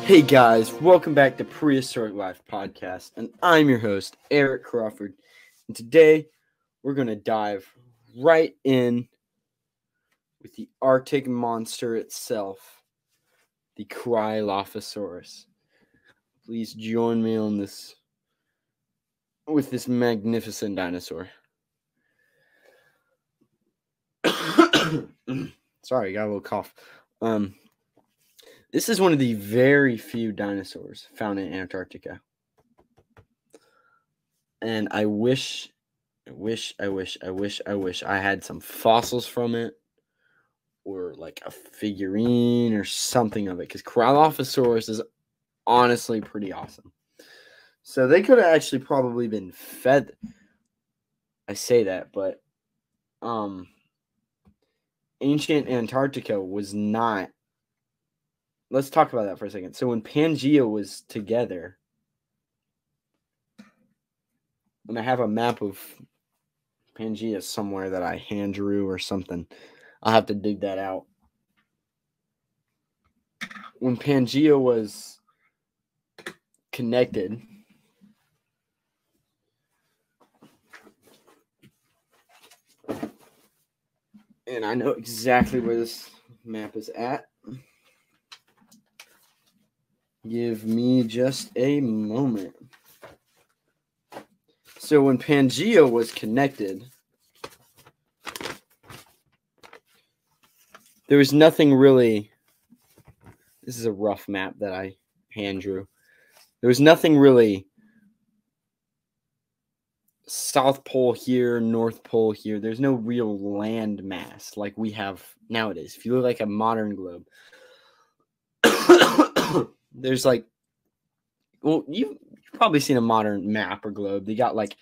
Hey guys, welcome back to Prehistoric Life Podcast, and I'm your host, Eric Crawford. And today, we're going to dive right in with the Arctic monster itself, the Cryolophosaurus. Please join me on this, with this magnificent dinosaur. Sorry, got a little cough. This is one of the very few dinosaurs found in Antarctica. And I wish I had some fossils from it, or like a figurine or something of it, because Cryolophosaurus is honestly pretty awesome. So they could have actually probably been fed. I say that, but ancient Antarctica was not. Let's talk about that for a second. So when Pangea was together, and I have a map of Pangea somewhere that I hand drew or something. I'll have to dig that out. When Pangea was connected, and I know exactly where this map is at. Give me just a moment. So when Pangea was connected, there was nothing really. This is a rough map that I hand drew. There was nothing really South Pole here, North Pole here. There's no real land mass like we have nowadays. If you look like a modern globe, there's like, well, you've probably seen a modern map or globe. They got like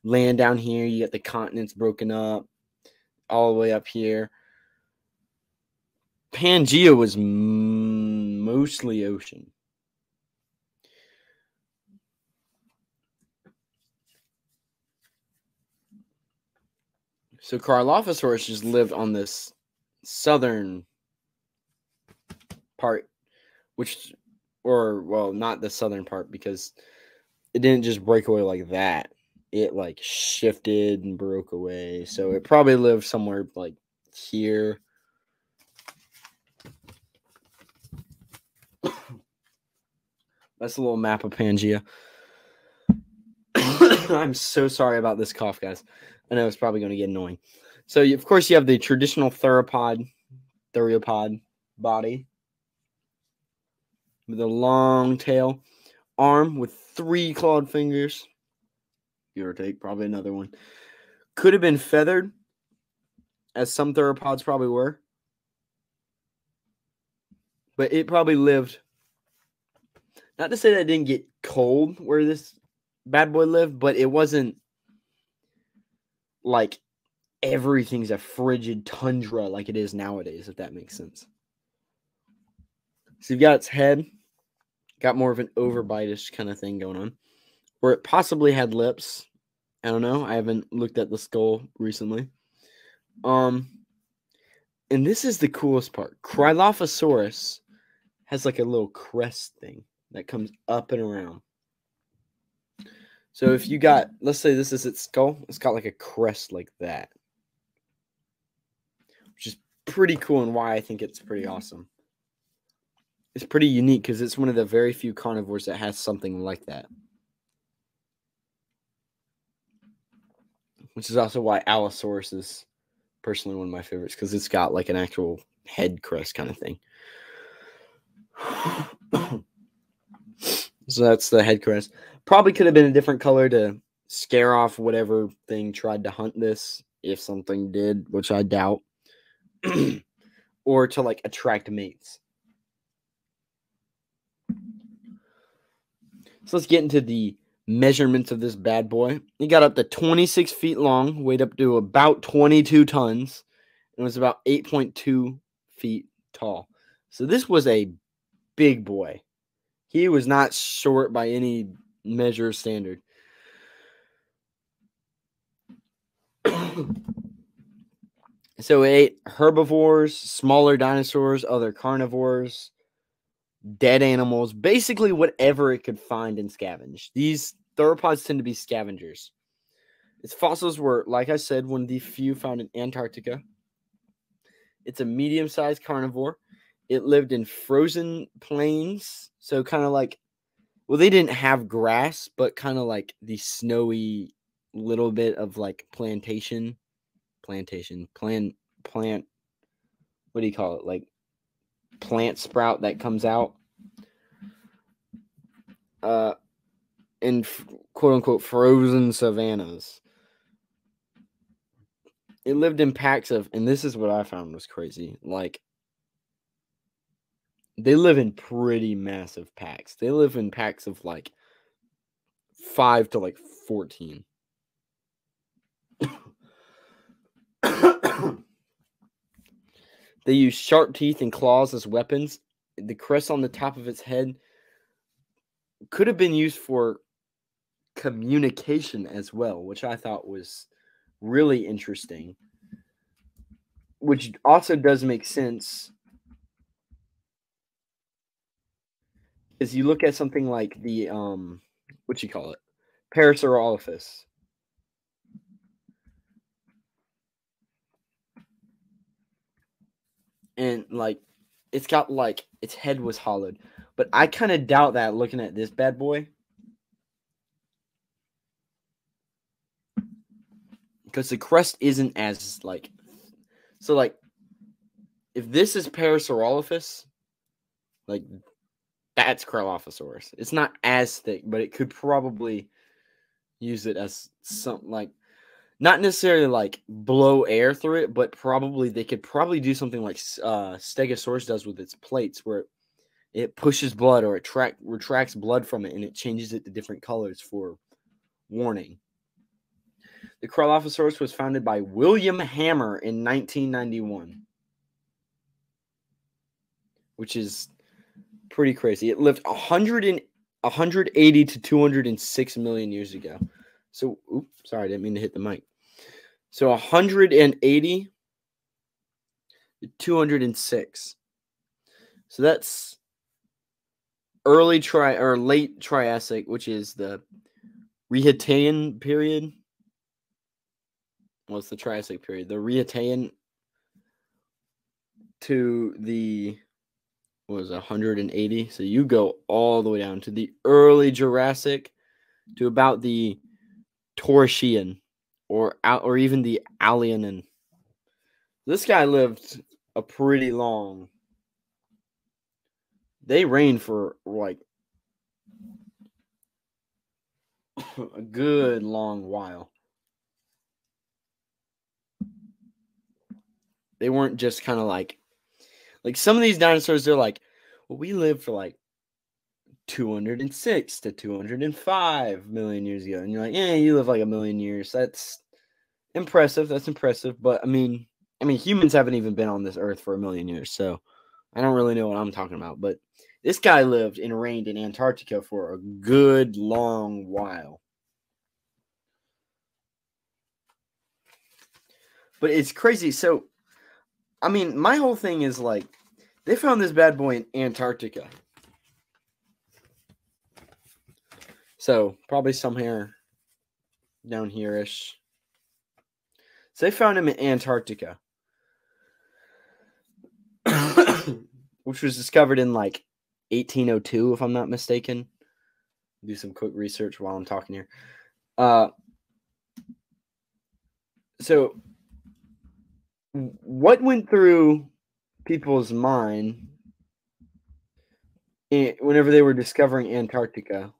land down here. You got the continents broken up all the way up here. Pangea was mostly ocean. So Cryolophosaurus just lived on this southern part, not the southern part, because it didn't just break away like that. It like shifted and broke away. So it probably lived somewhere like here. That's a little map of Pangea. I'm so sorry about this cough, guys. I know it's probably going to get annoying. So, of course, you have the traditional theropod body with a long tail, arm with 3 clawed fingers, give or take, probably another one. Could have been feathered, as some theropods probably were. But it probably lived, not to say that it didn't get cold where this bad boy lived, but it wasn't like everything's a frigid tundra like it is nowadays, if that makes sense. So you've got its head, got more of an overbite-ish kind of thing going on, or it possibly had lips. I don't know. I haven't looked at the skull recently. And this is the coolest part. Cryolophosaurus has like a little crest thing that comes up and around. So if you got, let's say this is its skull, it's got like a crest like that, which is pretty cool, and why I think it's pretty awesome. It's pretty unique because it's one of the very few carnivores that has something like that. Which is also why Allosaurus is personally one of my favorites, because it's got like an actual head crest kind of thing. So that's the head crest. Probably could have been a different color to scare off whatever thing tried to hunt this, if something did, which I doubt. Or to like attract mates. So let's get into the measurements of this bad boy. He got up to 26 feet long, weighed up to about 22 tons, and was about 8.2 feet tall. So this was a big boy. He was not short by any measure standard. So it ate herbivores, smaller dinosaurs, other carnivores, dead animals, basically whatever it could find and scavenge. These theropods tend to be scavengers. Its fossils were, like I said, one of the few found in Antarctica. It's a medium-sized carnivore. It lived in frozen plains, so kind of like, well, they didn't have grass, but kind of like the snowy little bit of like plant, what do you call it? Like plant sprout that comes out in quote unquote frozen savannas. It lived in packs of, and this is what I found was crazy, like they live in pretty massive packs. They live in packs of like 5 to like 14. They use sharp teeth and claws as weapons. The crest on the top of its head could have been used for communication as well, which I thought was really interesting. Which also does make sense. As you look at something like the Parasaurolophus. And like it's got like its head was hollowed. But I kind of doubt that looking at this bad boy. Because the crest isn't as like, so like if this is Parasaurolophus, like that's Cryolophosaurus. It's not as thick, but it could probably use it as something like, not necessarily like blow air through it, but probably they could probably do something like Stegosaurus does with its plates, where it pushes blood or it retracts blood from it and it changes it to different colors for warning. The Cryolophosaurus was founded by William Hammer in 1991, which is pretty crazy. It lived 180 to 206 million years ago. So, oops, sorry, I didn't mean to hit the mic. So 180 to 206. So that's late Triassic, which is the Rhytian period. Well, it's the Triassic period. The Rhytian to the 180. So you go all the way down to the early Jurassic to about the Toarcian or even the Allianan. This guy lived a pretty long. They reigned for like a good long while. They weren't just kind of like some of these dinosaurs, they're like, well, we lived for like 206 to 205 million years ago. And you're like, yeah, you live like a million years. That's impressive. But I mean, humans haven't even been on this earth for a million years. So I don't really know what I'm talking about. But this guy lived and reigned in Antarctica for a good long while. But it's crazy. So, I mean, my whole thing is like, they found this bad boy in Antarctica. So, probably somewhere down here-ish. So, they found him in Antarctica. Which was discovered in like 1802, if I'm not mistaken. Do some quick research while I'm talking here. So, what went through people's mind whenever they were discovering Antarctica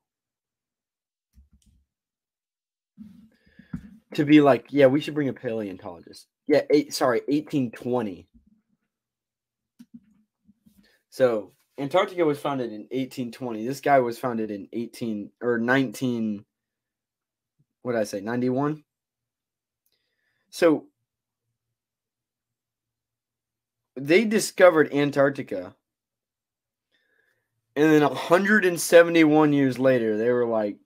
to be like, yeah, we should bring a paleontologist. Yeah, 1820. So Antarctica was founded in 1820. This guy was founded in 19. What did I say? 91. So they discovered Antarctica, and then 171 years later, they were like,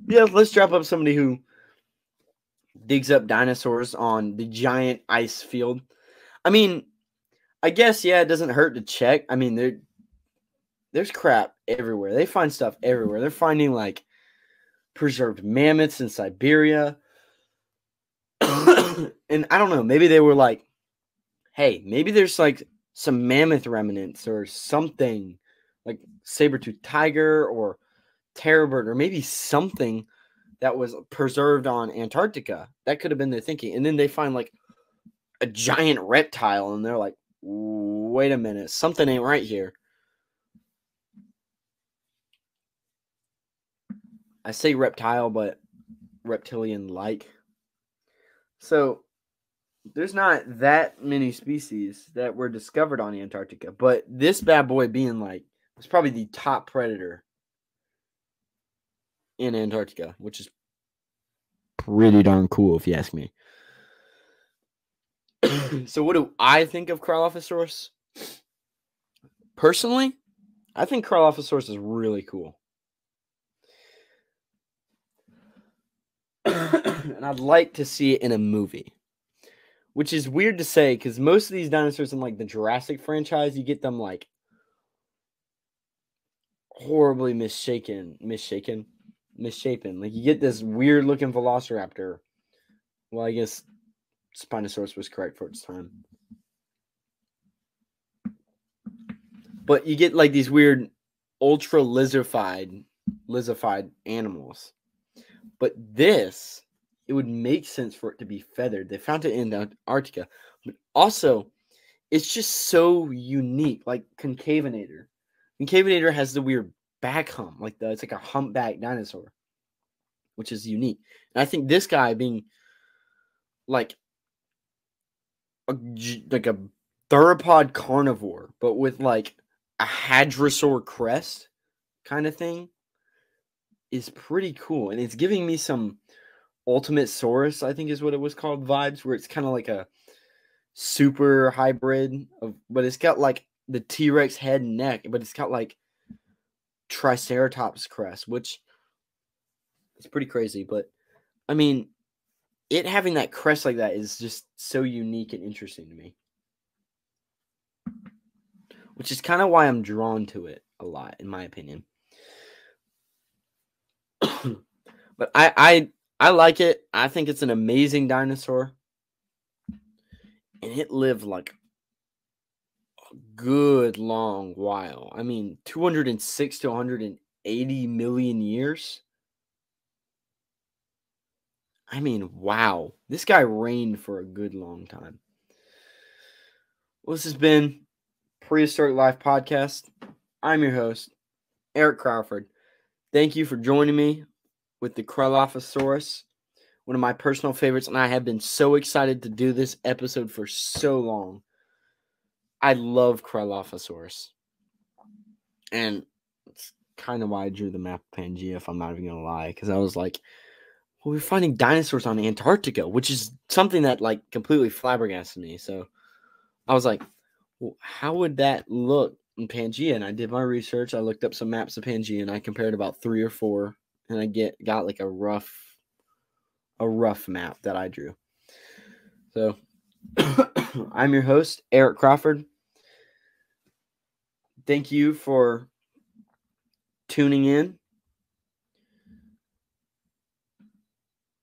yeah, let's drop up somebody who digs up dinosaurs on the giant ice field. I mean, I guess, yeah, it doesn't hurt to check. I mean, there's crap everywhere. They find stuff everywhere. They're finding like preserved mammoths in Siberia. And I don't know, maybe they were like, hey, maybe there's like some mammoth remnants or something like saber-toothed tiger or terror bird or maybe something that was preserved on Antarctica. That could have been their thinking. And then they find like a giant reptile and they're like, wait a minute, something ain't right here. I say reptile, but reptilian-like. So there's not that many species that were discovered on Antarctica, but this bad boy being like, it's probably the top predator in Antarctica, which is pretty darn cool if you ask me. So what do I think of Cryolophosaurus? Personally, I think Cryolophosaurus is really cool. And I'd like to see it in a movie. Which is weird to say because most of these dinosaurs in like the Jurassic franchise, you get them like horribly misshapen. Like you get this weird looking velociraptor. Well, I guess Spinosaurus was correct for its time. But you get like these weird ultra lizardified animals. But this, it would make sense for it to be feathered. They found it in Antarctica. But also, it's just so unique. Like Concavenator. Concavenator has the weird back hump. It's like a humpback dinosaur. Which is unique. And I think this guy being like a theropod carnivore, but with like a hadrosaur crest kind of thing is pretty cool. And it's giving me some Ultimate Saurus, I think is what it was called, vibes, where it's kind of like a super hybrid but it's got like the T-Rex head and neck, but it's got like Triceratops crest, which is pretty crazy. But I mean, it having that crest like that is just so unique and interesting to me, which is kind of why I'm drawn to it a lot, in my opinion. But I like it. I think it's an amazing dinosaur. And it lived like a good long while. I mean, 206 to 180 million years. I mean, wow. This guy reigned for a good long time. Well, this has been Prehistoric Life Podcast. I'm your host, Eric Crawford. Thank you for joining me with the Cryolophosaurus, one of my personal favorites, and I have been so excited to do this episode for so long. I love Cryolophosaurus. And it's kind of why I drew the map of Pangaea, if I'm not even going to lie, because I was like, well, we're finding dinosaurs on Antarctica, which is something that like completely flabbergasted me. So I was like, well, how would that look in Pangaea? And I did my research. I looked up some maps of Pangaea, and I compared about 3 or 4, and I got like a rough map that I drew. So I'm your host, Eric Crawford. Thank you for tuning in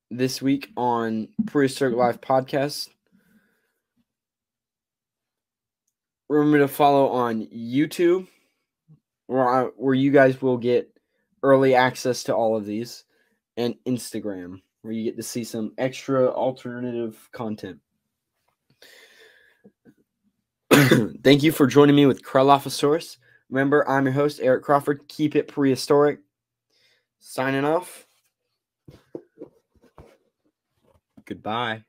this week on Prehistoric Life Podcast. Remember to follow on YouTube, where you guys will get early access to all of these, and Instagram, where you get to see some extra alternative content. Thank you for joining me with Cryolophosaurus. Remember, I'm your host, Eric Crawford. Keep it prehistoric. Signing off. Goodbye.